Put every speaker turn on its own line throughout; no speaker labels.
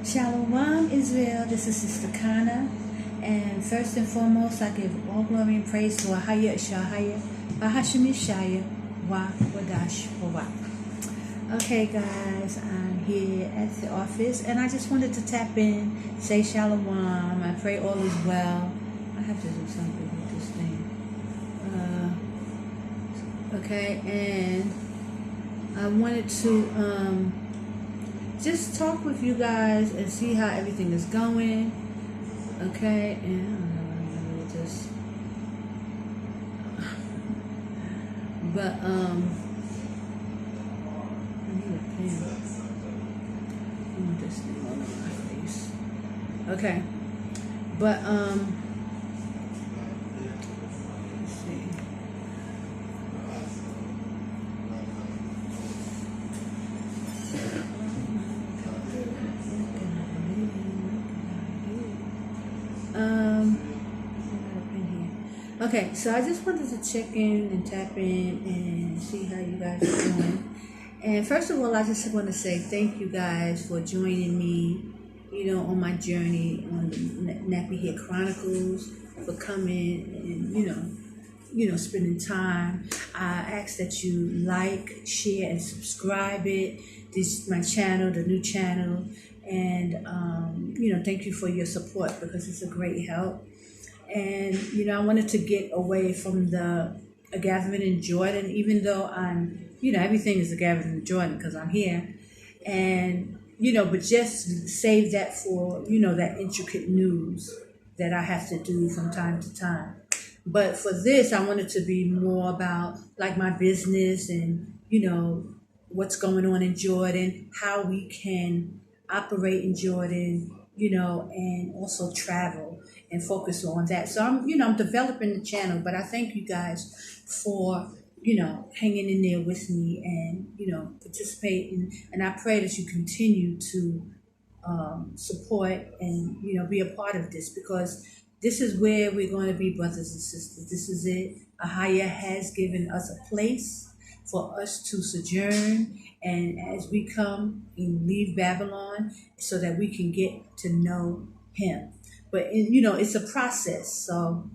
Shalom Israel, this is Sister Kana, and first and foremost I give all glory and praise to AHAYAH, Yashaya, Wadash, Wa. Okay guys, I'm here at the office and I just wanted to tap in, say Shalom, I pray all is well. I have to do something with this thing. Okay, and I wanted to just talk with you guys and see how everything is going. Okay, and just but I need a pen. I want this thing all over my face. Okay, but let's see. Okay, so I just wanted to check in and tap in and see how you guys are doing. And first of all, I just want to say thank you guys for joining me, on my journey on the Nappy Hair Chronicles, for coming and, spending time. I ask that you like, share, and subscribe it. This is my channel, the new channel. And, thank you for your support because it's a great help. And, I wanted to get away from the gathering in Jordan, even though I'm, everything is a gathering in Jordan because I'm here. And, but just save that for, that intricate news that I have to do from time to time. But for this, I wanted to be more about like my business and, what's going on in Jordan, how we can operate in Jordan, and also travel and focus on that. So I'm developing the channel, but I thank you guys for, hanging in there with me and, participating. And I pray that you continue to support and, be a part of this because this is where we're going to be, brothers and sisters. This is it. AHAYAH has given us a place for us to sojourn, and as we come and leave Babylon so that we can get to know him. But, it's a process. So,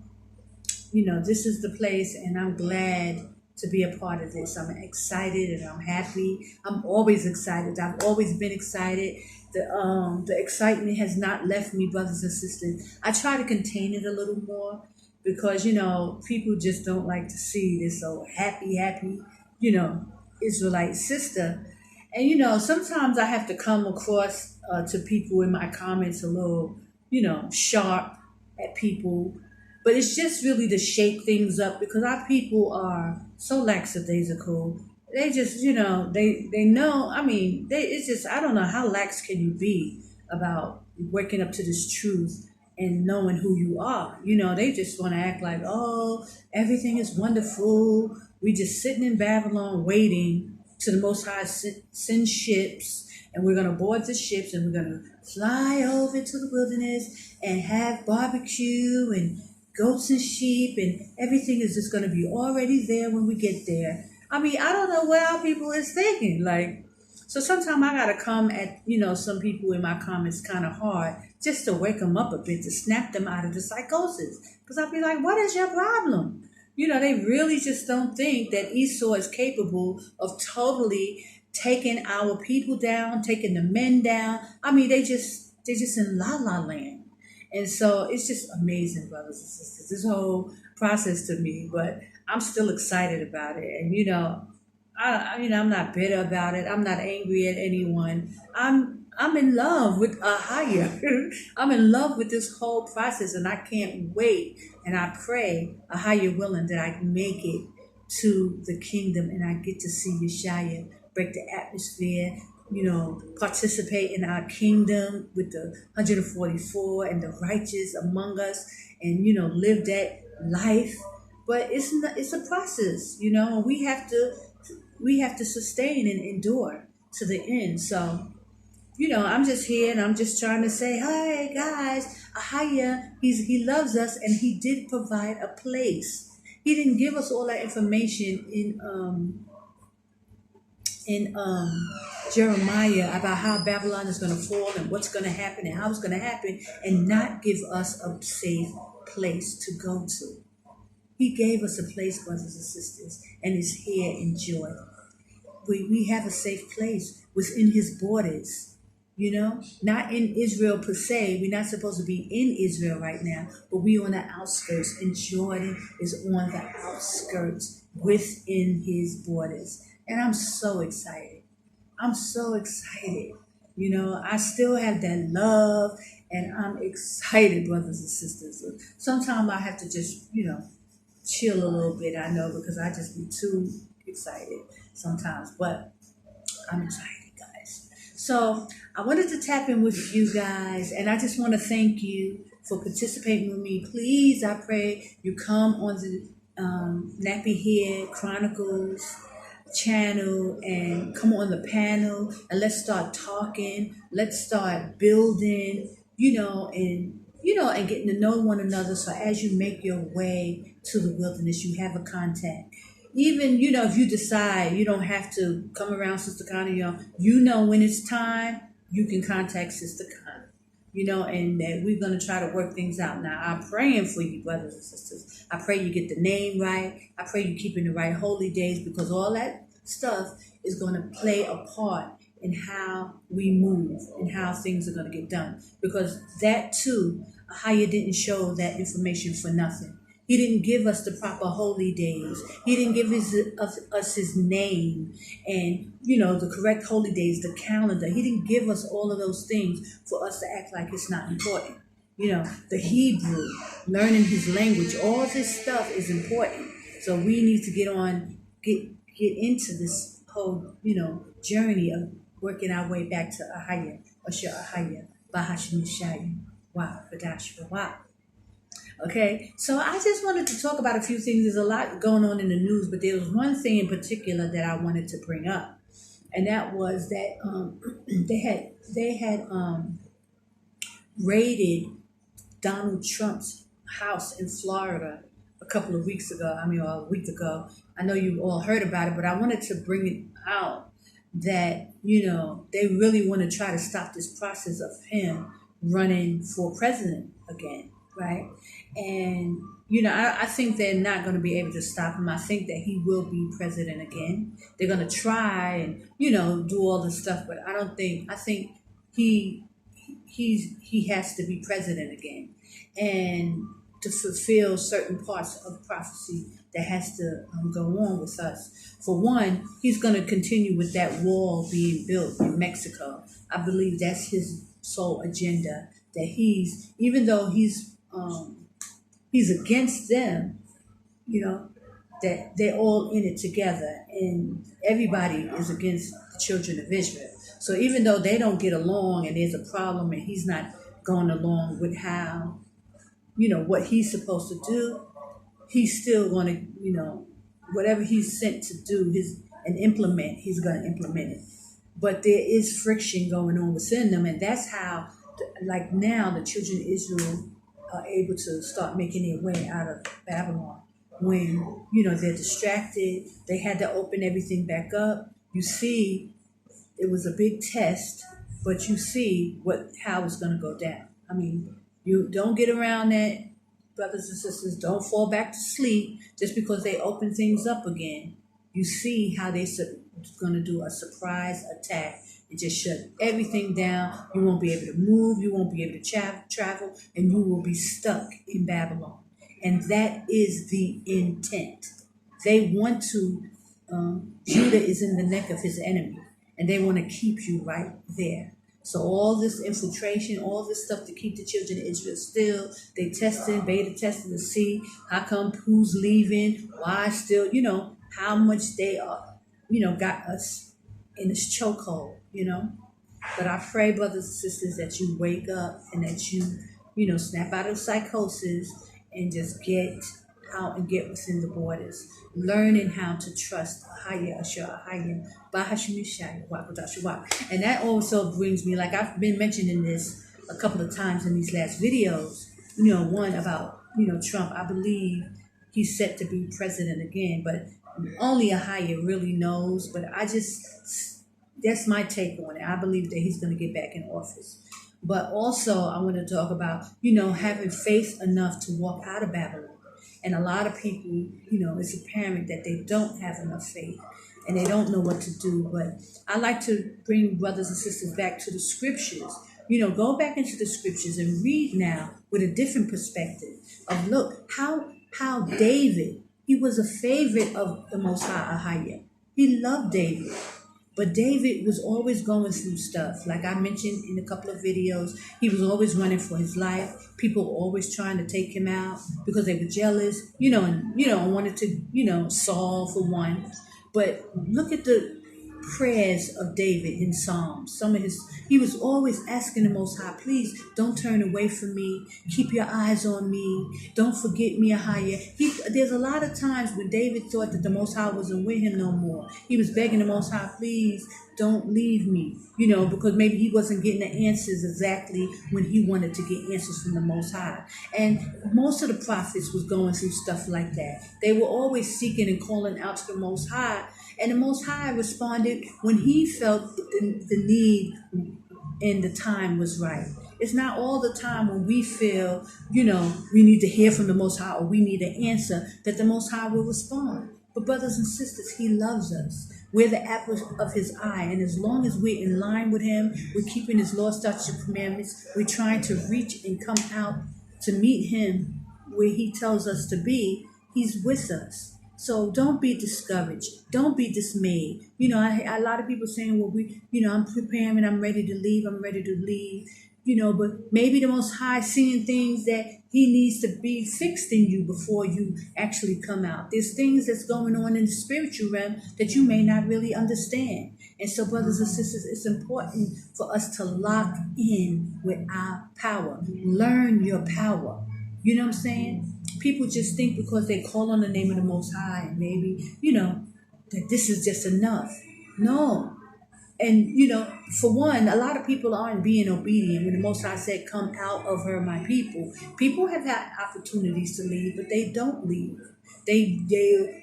this is the place, and I'm glad to be a part of this. I'm excited and I'm happy. I'm always excited. I've always been excited. The excitement has not left me, brothers and sisters. I try to contain it a little more because, people just don't like to see this so happy, Israelite sister. And, sometimes I have to come across to people in my comments a little, sharp at people. But it's just really to shake things up because our people are so lackadaisical. They just, they know, it's just, I don't know, how lax can you be about waking up to this truth and knowing who you are? They just want to act like, oh, everything is wonderful. We just sitting in Babylon waiting to the Most High send ships, and we're going to board the ships and we're going to fly over to the wilderness and have barbecue and goats and sheep, and everything is just going to be already there when we get there. I don't know what our people is thinking. So sometimes I got to come at, some people in my comments kind of hard just to wake them up a bit, to snap them out of the psychosis. Because I'll be like, what is your problem? They really just don't think that Esau is capable of totally taking our people down, taking the men down. They're just in la-la land. And so it's just amazing, brothers and sisters, this whole process to me. But I'm still excited about it. And, I'm not bitter about it. I'm not angry at anyone. I'm in love with AHAYAH. I'm in love with this whole process, and I can't wait. And I pray, AHAYAH willing, that I can make it to the kingdom and I get to see Yashaya break the atmosphere, participate in our kingdom with the 144 and the righteous among us, and live that life. But it's a process, we have to sustain and endure to the end. So I'm just here and I'm just trying to say, hey guys, AHAYAH, he loves us, and he did provide a place. He didn't give us all that information in in Jeremiah about how Babylon is going to fall and what's going to happen and how it's going to happen, and not give us a safe place to go to. He gave us a place, brothers and sisters, and is here in joy. We have a safe place within his borders. Not in Israel per se. We're not supposed to be in Israel right now, but we on the outskirts, and Jordan is on the outskirts within his borders. And I'm so excited. I'm so excited. I still have that love, and I'm excited, brothers and sisters. Sometimes I have to just, chill a little bit, I know, because I just be too excited sometimes, but I'm excited, guys. So I wanted to tap in with you guys, and I just want to thank you for participating with me. Please, I pray you come on the Nappy Head Chronicles channel and come on the panel, and let's start talking. Let's start building, and getting to know one another. So as you make your way to the wilderness, you have a contact. Even, if you decide you don't have to come around Sister Connie, when it's time, you can contact Sister Connie, and that we're going to try to work things out. Now, I'm praying for you, brothers and sisters. I pray you get the name right. I pray you keep in the right holy days, because all that stuff is going to play a part in how we move and how things are going to get done. Because that too, AHAYAH didn't show that information for nothing. He didn't give us the proper holy days. He didn't give us his name and, the correct holy days, the calendar. He didn't give us all of those things for us to act like it's not important. The Hebrew, learning his language, all this stuff is important. So we need to get into this whole, journey of working our way back to AHAYAH, AHAYAH, Shimesani Amman. Okay, so I just wanted to talk about a few things. There's a lot going on in the news, but there was one thing in particular that I wanted to bring up, and that was that they had raided Donald Trump's house in Florida a couple of weeks ago. Or a week ago. I know you all heard about it, but I wanted to bring it out that they really want to try to stop this process of him running for president again. Right. And, I think they're not going to be able to stop him. I think that he will be president again. They're going to try and, do all this stuff. But I think he has to be president again. And to fulfill certain parts of prophecy that has to go on with us. For one, he's going to continue with that wall being built in Mexico. I believe that's his sole agenda. That even though he's against them, that they're all in it together, and everybody is against the children of Israel. So even though they don't get along and there's a problem and he's not going along with how, what he's supposed to do, he's still going to, whatever he's sent to do and implement, he's going to implement it. But there is friction going on within them, and that's how, like now, the children of Israel are able to start making their way out of Babylon. When, they're distracted, they had to open everything back up. You see, it was a big test, but you see how it's going to go down. You don't get around that, brothers and sisters. Don't fall back to sleep just because they open things up again. You see how they're going to do a surprise attack and just shut everything down. You won't be able to move. You won't be able to travel, and you will be stuck in Babylon. And that is the intent. They want to, Judah is in the neck of his enemy, and they want to keep you right there. So all this infiltration, all this stuff to keep the children of Israel still, they beta testing to see how come, who's leaving, why still, how much they are, got us in this chokehold, But I pray, brothers and sisters, that you wake up and that you, snap out of psychosis and just get out and get within the borders, learning how to trust AHAYAH, and that also brings me, like I've been mentioning this a couple of times in these last videos, one about, Trump. I believe he's set to be president again, but Only AHAYAH really knows, but that's my take on it. I believe that he's going to get back in office. But also, I want to talk about, having faith enough to walk out of Babylon. And a lot of people, it's apparent that they don't have enough faith and they don't know what to do. But I like to bring brothers and sisters back to the scriptures. Go back into the scriptures and read now with a different perspective of look how David, he was a favorite of the Most High AHAYAH. He loved David. But David was always going through stuff. Like I mentioned in a couple of videos, he was always running for his life. People were always trying to take him out because they were jealous, and wanted to, Saul for one. But look at the prayers of David in Psalms. He was always asking the Most High, please don't turn away from me. Keep your eyes on me. Don't forget me, AHAYAH. There's a lot of times when David thought that the Most High wasn't with him no more. He was begging the Most High, please don't leave me, because maybe he wasn't getting the answers exactly when he wanted to get answers from the Most High. And most of the prophets was going through stuff like that. They were always seeking and calling out to the Most High. And the Most High responded when he felt the need and the time was right. It's not all the time when we feel, we need to hear from the Most High or we need an answer that the Most High will respond. But brothers and sisters, he loves us. We're the apple of his eye. And as long as we're in line with him, we're keeping his law, statutes, and commandments, we're trying to reach and come out to meet him where he tells us to be, he's with us. So don't be discouraged. Don't be dismayed. A lot of people saying, well, I'm preparing and I'm ready to leave. I'm ready to leave. But maybe the Most High seeing things that he needs to be fixed in you before you actually come out. There's things that's going on in the spiritual realm that you may not really understand. And so, brothers and sisters, it's important for us to lock in with our power. Learn your power. You know what I'm saying? People just think because they call on the name of the Most High, and maybe, that this is just enough. No. And, for one, a lot of people aren't being obedient. When the Most High said, come out of her, my people. People have had opportunities to leave, but they don't leave. They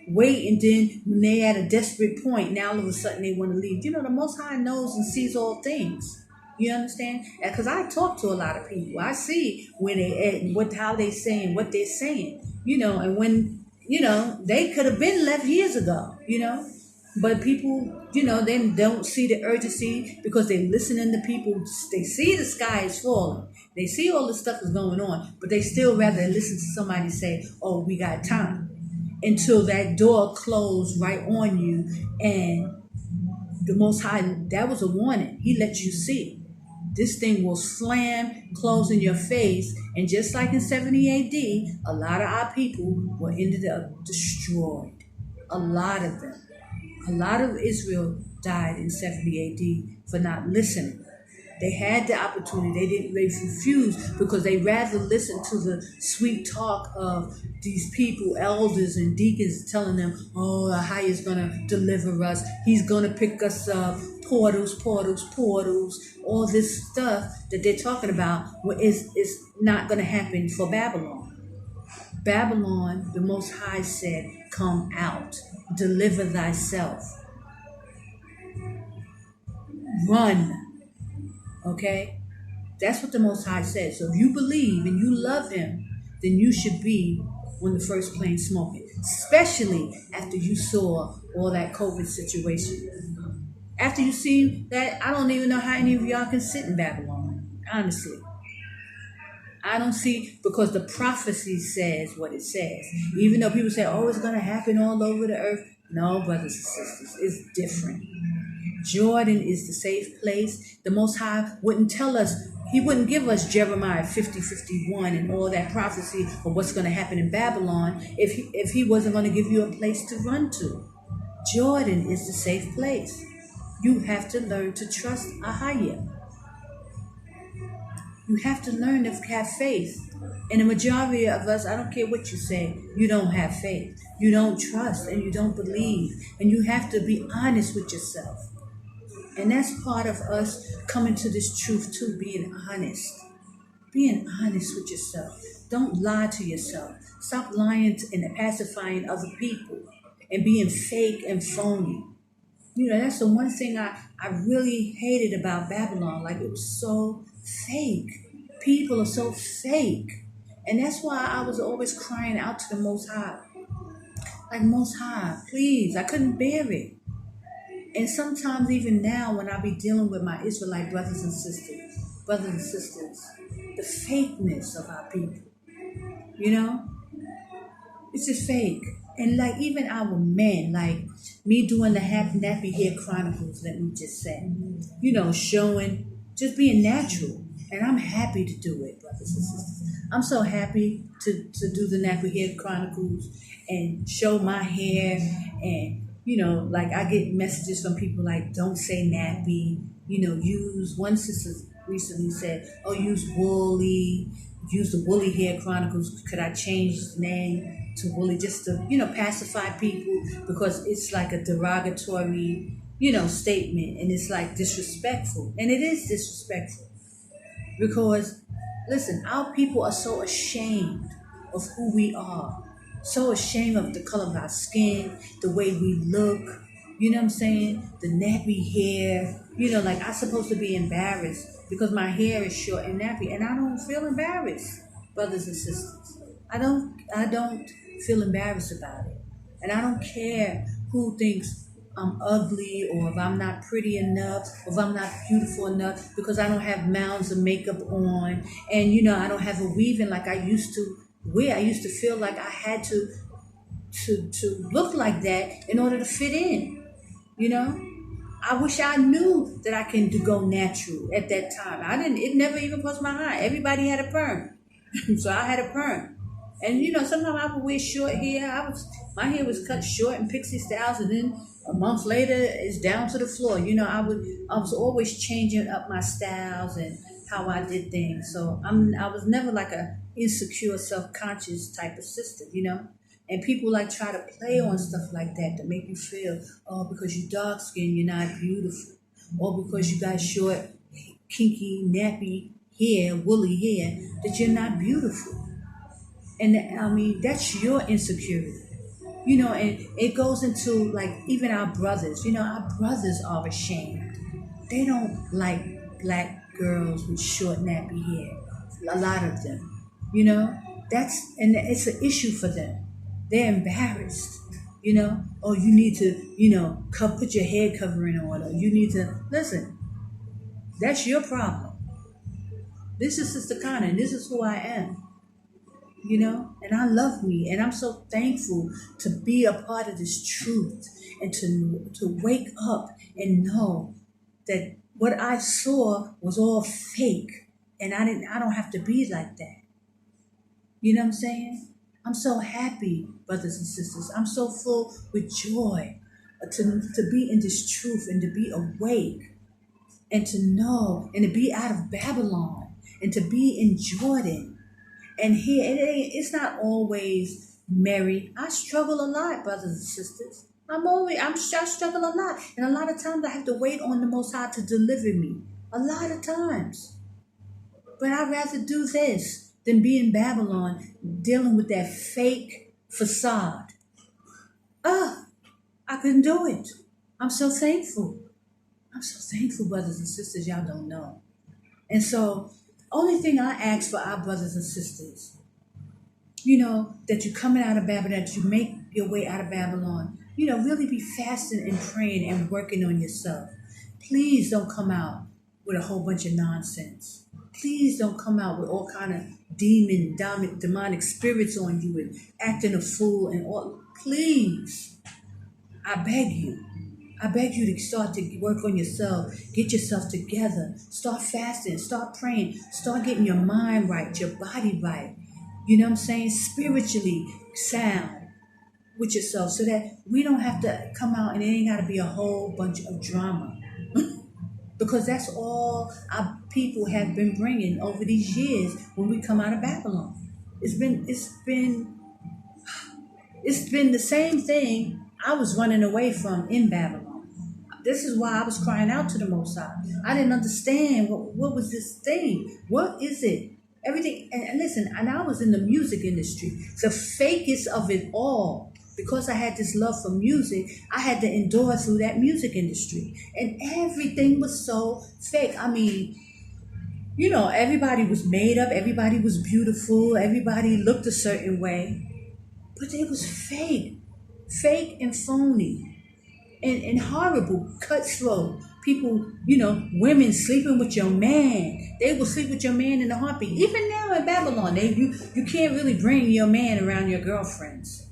wait, and then when they're at a desperate point, now all of a sudden they want to leave. The Most High knows and sees all things. You understand? Because I talk to a lot of people. I see when how they saying what they're saying. And when, they could have been left years ago, But people, they don't see the urgency because they're listening to people. They see the sky is falling. They see all this stuff is going on, but they still rather listen to somebody say, oh, we got time. Until that door closed right on you. And the Most High, that was a warning. He let you see. This thing will slam, close in your face. And just like in 70 AD, a lot of our people were ended up destroyed. A lot of them. A lot of Israel died in 70 AD for not listening. They had the opportunity. They refused because they rather listened to the sweet talk of these people, elders and deacons telling them, oh, AHAYAH is going to deliver us. He's going to pick us up. Portals. All this stuff that they're talking about is not going to happen for Babylon. Babylon, the Most High said, come out. Deliver thyself. Run. Okay? That's what the Most High said. So if you believe and you love him, then you should be on the first plane smoking. Especially after you saw all that COVID situation. After you see that, I don't even know how any of y'all can sit in Babylon. Honestly. I don't see, because the prophecy says what it says. Even though people say, oh, it's going to happen all over the earth. No, brothers and sisters, it's different. Jordan is the safe place. The Most High wouldn't tell us, he wouldn't give us Jeremiah 50:51 and all that prophecy of what's going to happen in Babylon if he wasn't going to give you a place to run to. Jordan is the safe place. You have to learn to trust AHAYAH. You have to learn to have faith. And the majority of us, I don't care what you say, you don't have faith. You don't trust and you don't believe. And you have to be honest with yourself. And that's part of us coming to this truth too, being honest. Being honest with yourself. Don't lie to yourself. Stop lying and pacifying other people. and being fake and phony. That's the one thing I really hated about Babylon. Like, it was so fake. People are so fake. And that's why I was always crying out to the Most High. Like, Most High, please. I couldn't bear it. And sometimes even now when I be dealing with my Israelite brothers and sisters, the fakeness of our people, it's just fake. And like even our men, like me doing the nappy hair chronicles, let me just say, showing, just being natural. And I'm happy to do it, brothers and sisters. I'm so happy to do the nappy hair chronicles and show my hair. And, like I get messages from people like, don't say nappy, use, one sister recently said, use woolly, use the woolly hair chronicles. Could I change the name to woolly just to, pacify people, because it's like a derogatory, statement, and it's like disrespectful. And it is disrespectful because, listen, our people are so ashamed of who we are, so ashamed of the color of our skin, the way we look, you know what I'm saying? The nappy hair, like I'm supposed to be embarrassed because my hair is short and nappy, and I don't feel embarrassed, brothers and sisters. I don't feel embarrassed about it. And I don't care who thinks I'm ugly, or if I'm not pretty enough, or if I'm not beautiful enough, because I don't have mounds of makeup on, and I don't have a weaving like I used to wear. I used to feel like I had to look like that in order to fit in. I wish I knew that I can go natural at that time. It never even crossed my mind. Everybody had a perm. So I had a perm. And sometimes I would wear short hair. My hair was cut short in pixie styles, and then a month later it's down to the floor. I was always changing up my styles and how I did things. So I was never like a insecure, self-conscious type of sister, And people like try to play on stuff like that to make you feel, because you're dark skinned, you're not beautiful. Or because you got short, kinky, nappy hair, woolly hair, that you're not beautiful. And I mean, that's your insecurity. And it goes into like even our brothers. Our brothers are ashamed. They don't like black girls with short nappy hair. A lot of them. And it's an issue for them. They're embarrassed. Oh, you need to, put your head covering on, or you need to listen. That's your problem. This is Sister Connor, and this is who I am. And I love me, and I'm so thankful to be a part of this truth, and to wake up and know that what I saw was all fake, and I don't have to be like that. You know what I'm saying? I'm so happy, brothers and sisters. I'm so full with joy to be in this truth and to be awake and to know and to be out of Babylon and to be in Jordan. And here, it's not always merry. I struggle a lot, brothers and sisters. I struggle a lot. And a lot of times I have to wait on the Most High to deliver me. A lot of times. But I'd rather do this than be in Babylon dealing with that fake facade. I couldn't do it. I'm so thankful. I'm so thankful, brothers and sisters. Y'all don't know. And so, only thing I ask for our brothers and sisters, that you're coming out of Babylon, that you make your way out of Babylon, really be fasting and praying and working on yourself. Please don't come out with a whole bunch of nonsense. Please don't come out with all kind of demonic spirits on you and acting a fool and all. Please, I beg you. I beg you to start to work on yourself. Get yourself together. Start fasting. Start praying. Start getting your mind right, your body right. You know what I'm saying? Spiritually sound with yourself so that we don't have to come out and it ain't got to be a whole bunch of drama. Because that's all our people have been bringing over these years when we come out of Babylon. It's been the same thing I was running away from in Babylon. This is why I was crying out to the Most High. I didn't understand what was this thing. What is it? Everything. And listen, and I was in the music industry. The fakest of it all. because I had this love for music, I had to endure through that music industry. And everything was so fake. I mean, everybody was made up, everybody was beautiful, everybody looked a certain way, but it was fake and phony. And horrible, cutthroat people, women sleeping with your man. They will sleep with your man in a heartbeat. Even now in Babylon, you can't really bring your man around your girlfriends.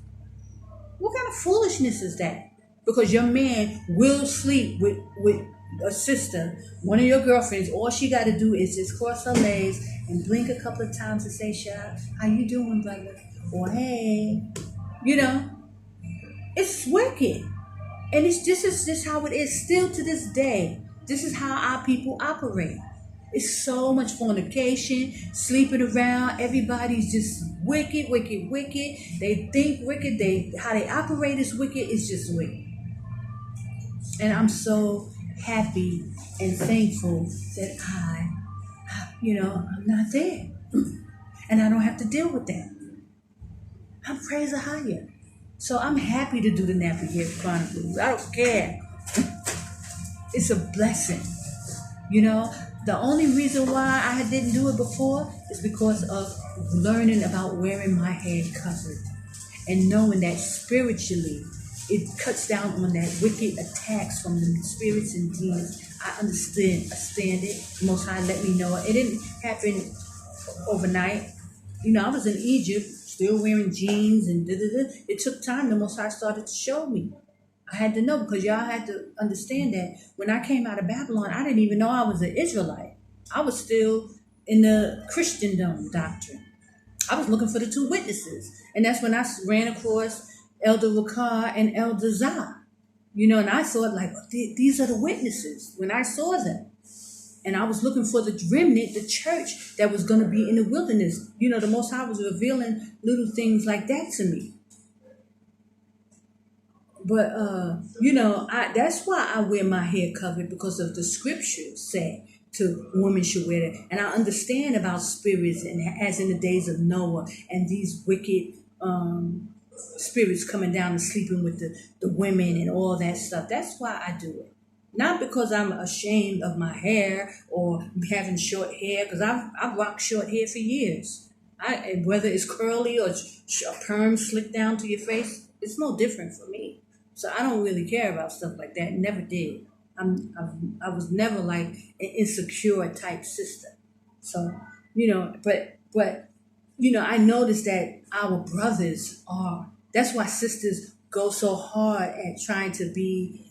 What kind of foolishness is that? Because your man will sleep with a sister, one of your girlfriends. All she got to do is just cross her legs and blink a couple of times and say, "Shah, how you doing, brother?" Or, "Hey," it's wicked. And this is just how it is still to this day. This is how our people operate. It's so much fornication, sleeping around. Everybody's just wicked. They think wicked. How they operate is wicked. It's just wicked. And I'm so happy and thankful that I'm not there. And I don't have to deal with that. I praise AHAYAH. So I'm happy to do the Nappy Hair Chronicles. I don't care. It's a blessing. The only reason why I didn't do it before is because of learning about wearing my hair covered and knowing that spiritually it cuts down on that wicked attacks from the spirits and demons. I understand it. The Most High let me know it. It didn't happen overnight. I was in Egypt, still wearing jeans and It took time. The Most High started to show me. I had to know, because y'all had to understand that when I came out of Babylon, I didn't even know I was an Israelite. I was still in the Christendom doctrine. I was looking for the two witnesses. And that's when I ran across Elder Rakar and Elder Zah. And I thought, these are the witnesses when I saw them. And I was looking for the remnant, the church that was going to be in the wilderness. The Most High was revealing little things like that to me. But, that's why I wear my hair covered, because of the scriptures say women should wear it. And I understand about spirits, and as in the days of Noah, and these wicked spirits coming down and sleeping with the women and all that stuff. That's why I do it. Not because I'm ashamed of my hair or having short hair, because I've rocked short hair for years. Whether it's curly or a perm slicked down to your face, it's no different for me. So I don't really care about stuff like that. Never did. I was never like an insecure type sister. So, but I noticed that our brothers are. That's why sisters go so hard at trying to be,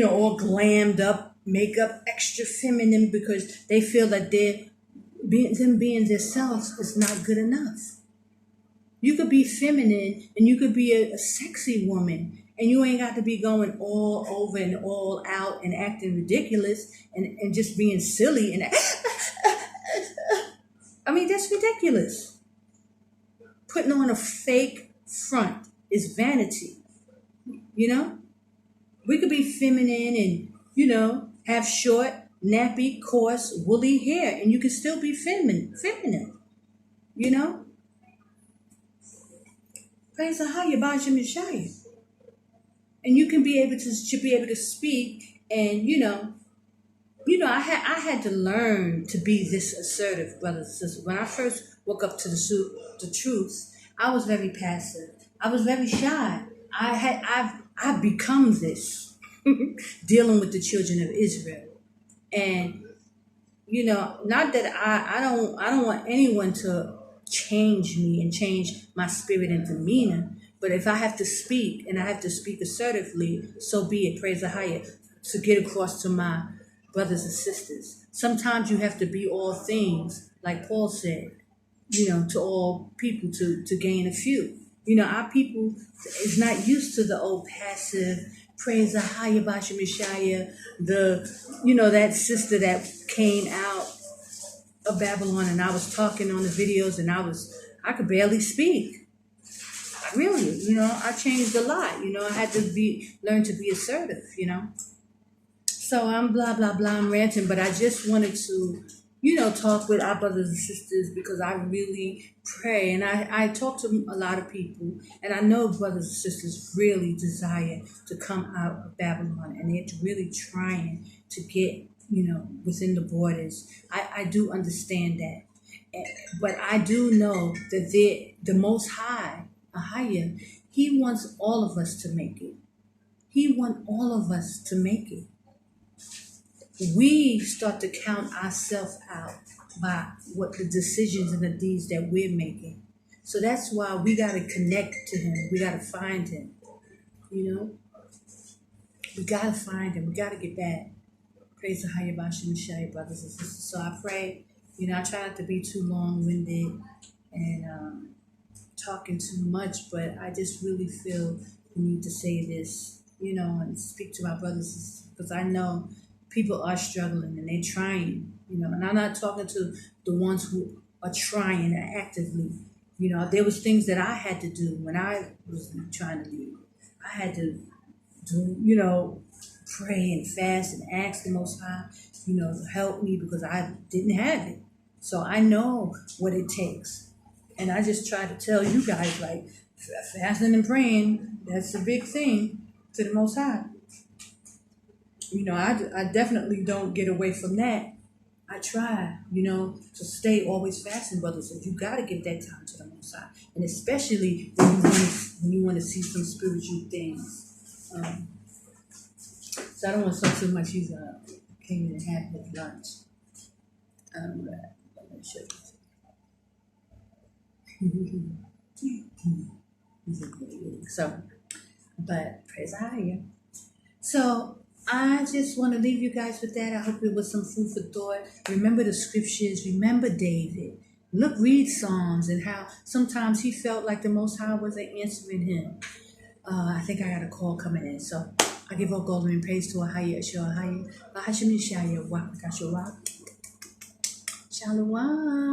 all glammed up, makeup, extra feminine, because they feel that them being themselves is not good enough. You could be feminine and you could be a sexy woman, and you ain't got to be going all over and all out and acting ridiculous and just being silly. And I mean, that's ridiculous. Putting on a fake front is vanity. We could be feminine and, have short, nappy, coarse, woolly hair, and you can still be feminine. Praise AHAYAH, Yashaya. And you can be able to speak, and I had to learn to be this assertive, brothers and sisters. When I first woke up to the truth, I was very passive. I was very shy. I've become this dealing with the children of Israel, and not that I don't want anyone to change me and change my spirit and demeanor. But if I have to speak, and I have to speak assertively, so be it. Praise AHAYAH, to get across to my brothers and sisters. Sometimes you have to be all things, like Paul said, to all people to gain a few. Our people is not used to the old passive, praise AHAYAH, Yashaya, that sister that came out of Babylon, and I was talking on the videos, and I could barely speak. Really, I changed a lot. I had to learn to be assertive. So I'm blah blah blah. I'm ranting, but I just wanted to talk with our brothers and sisters, because I really pray, and I talk to a lot of people, and I know brothers and sisters really desire to come out of Babylon, and they're really trying to get, within the borders. I do understand that. But I do know that the Most High, AHAYAH, He wants all of us to make it. He wants all of us to make it. We start to count ourselves out by what the decisions and the deeds that we're making. So that's why we got to connect to Him. We got to find Him. We got to find Him. We got to get back. Praise the AHAYAH, Shimesani, brothers and sisters. So I pray, I try not to be too long-winded and talking too much, but I just really feel the need to say this, and speak to my brothers and sisters, because I know people are struggling and they're trying, and I'm not talking to the ones who are trying actively. There was things that I had to do when I was trying to leave. I had to do, pray and fast and ask the Most High, to help me, because I didn't have it. So I know what it takes. And I just try to tell you guys, like, fasting and praying, that's a big thing to the Most High. I definitely don't get away from that. I try, to stay always fasting, brothers. So you got to give that time to the Most High. And especially when you want to see some spiritual things. So I don't want to talk too much. He's came in and had his lunch. I'm going to show you. So, but praise AHAYAH. So I just want to leave you guys with that. I hope it was some food for thought. Remember the scriptures. Remember David. Read Psalms and how sometimes he felt like the Most High wasn't answering him. I think I got a call coming in. So I give all glory and praise to AHAYAH, Yashaya, Yashaya, Shalom.